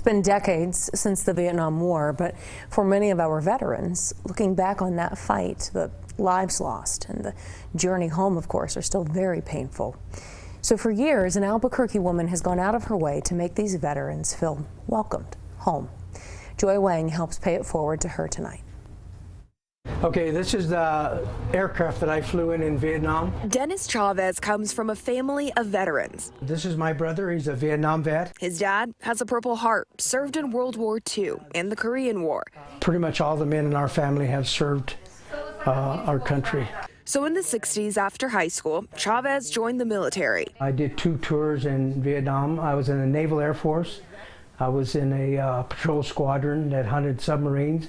been decades since the Vietnam War, but for many of our veterans, looking back on that fight, the lives lost and the journey home, of course, are still very painful. So for years, an Albuquerque woman has gone out of her way to make these veterans feel welcomed home. Joy Wang helps pay it forward to her tonight. Okay, this is the aircraft that I flew in Vietnam. Dennis Chavez comes from a family of veterans. This is my brother. He's a Vietnam vet. His dad has a Purple Heart, served in World War II and the Korean War. Pretty much all the men in our family have served our country. So in the 60s, after high school, Chavez joined the military. I did 2 tours in Vietnam. I was in the Naval Air Force. I was in a patrol squadron that hunted submarines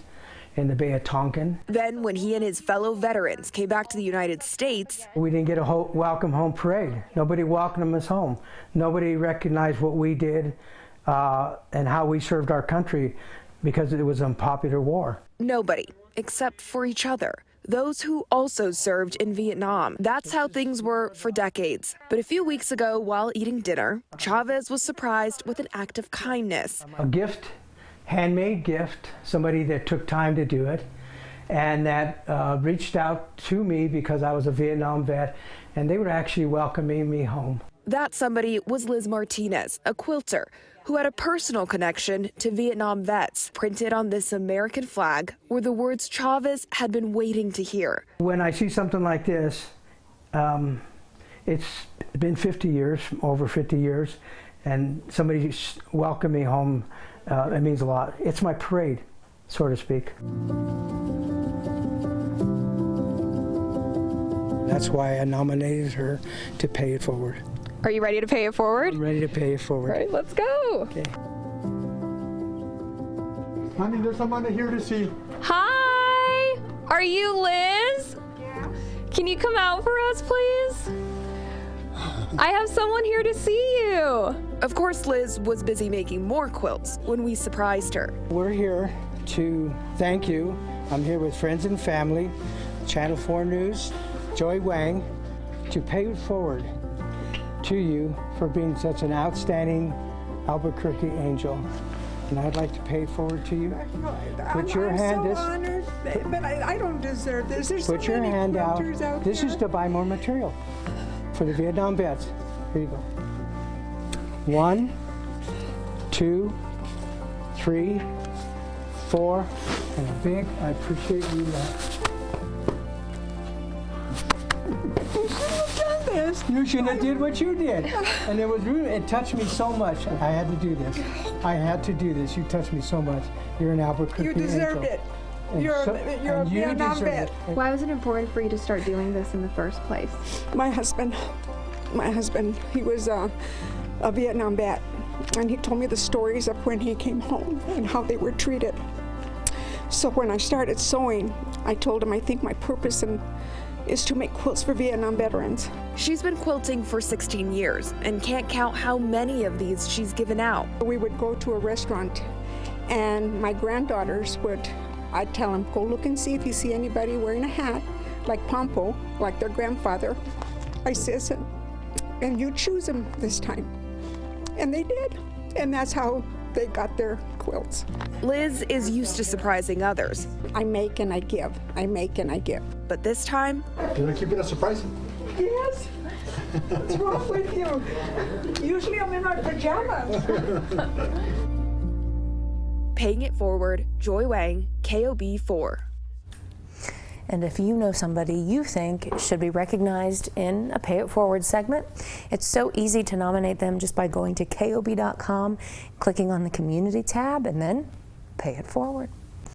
in the Bay of Tonkin. Then when he and his fellow veterans came back to the United States, we didn't get a welcome home parade. Nobody welcomed us home. Nobody recognized what we did and how we served our country because it was an unpopular war. Nobody, except for each other. Those who also served in Vietnam. That's how things were for decades. But a few weeks ago, while eating dinner, Chavez was surprised with an act of kindness. A gift, handmade gift, somebody that took time to do it, and that reached out to me because I was a Vietnam vet, and they were actually welcoming me home. That somebody was Liz Martinez, a quilter, who had a personal connection to Vietnam vets. Printed on this American flag were the words Chavez had been waiting to hear. When I see something like this, it's been 50 years, over 50 years, and somebody welcomed me home. It means a lot. It's my parade, so to speak. That's why I nominated her to pay it forward. Are you ready to pay it forward? I'm ready to pay it forward. All right, let's go. Okay. Honey, there's someone here to see. Hi! Are you Liz? Yeah. Can you come out for us, please? I have someone here to see you. Of course, Liz was busy making more quilts when we surprised her. We're here to thank you. I'm here with friends and family, Channel 4 News, Joy Wang, to pay it forward to you for being such an outstanding Albuquerque angel. And I'd like to pay it forward to you. Put your hand. I'm so honored, but I don't deserve this. There's put so your many hand out. This here. is to buy more material for the Vietnam vets. Here you go. 1, 2, 3, 4, and a big, I appreciate you. You shouldn't have did what you did. And it was really, it touched me so much. I had to do this. I had to do this. You touched me so much. You're an Albuquerque You deserved angel. it. You're a Vietnam vet. Why was it important for you to start doing this in the first place? My husband, he was a Vietnam vet, and he told me the stories of when he came home and how they were treated. So when I started sewing, I told him I think my purpose is to make quilts for Vietnam veterans. She's been quilting for 16 years and can't count how many of these she's given out. We would go to a restaurant, and my granddaughters I'd tell them, go look and see if you see anybody wearing a hat like Pompo, like their grandfather. I says, and you choose them this time. And they did, and that's how they got their quilts. Liz is used to surprising others. I make and I give. I make and I give. But this time... You want to keep it a surprise? Yes. What's wrong with you? Usually I'm in my pajamas. Paying it forward, Joy Wang, KOB 4. And if you know somebody you think should be recognized in a Pay It Forward segment, it's so easy to nominate them just by going to KOB.com, clicking on the Community tab, and then pay it forward.